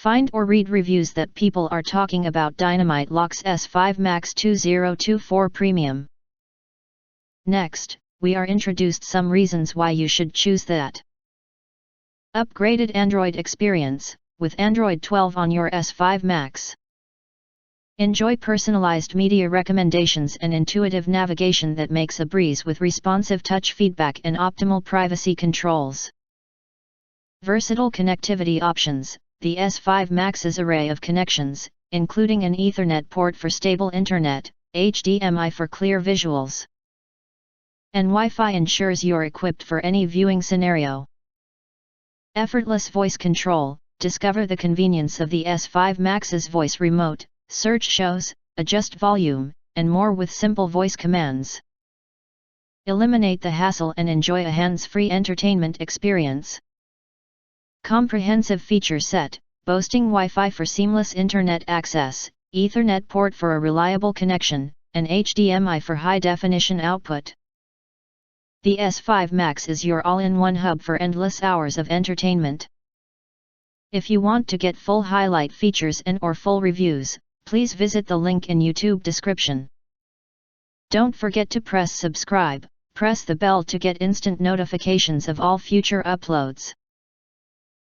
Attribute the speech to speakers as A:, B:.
A: Find or read reviews that people are talking about Dynamite Locks S5 Max 2024 Premium. Next, we are introduced some reasons why you should choose that. Upgraded Android experience, with Android 12 on your S5 Max. Enjoy personalized media recommendations and intuitive navigation that makes a breeze with responsive touch feedback and optimal privacy controls. Versatile connectivity options. The S5 Max's array of connections, including an Ethernet port for stable internet, HDMI for clear visuals, and Wi-Fi, ensures you're equipped for any viewing scenario. Effortless voice control. Discover the convenience of the S5 Max's voice remote, search shows, adjust volume, and more with simple voice commands. Eliminate the hassle and enjoy a hands-free entertainment experience. Comprehensive feature set, boasting Wi-Fi for seamless internet access, Ethernet port for a reliable connection, and HDMI for high-definition output. The S5 Max is your all-in-one hub for endless hours of entertainment. If you want to get full highlight features and/or full reviews, please visit the link in YouTube description. Don't forget to press subscribe, press the bell to get instant notifications of all future uploads.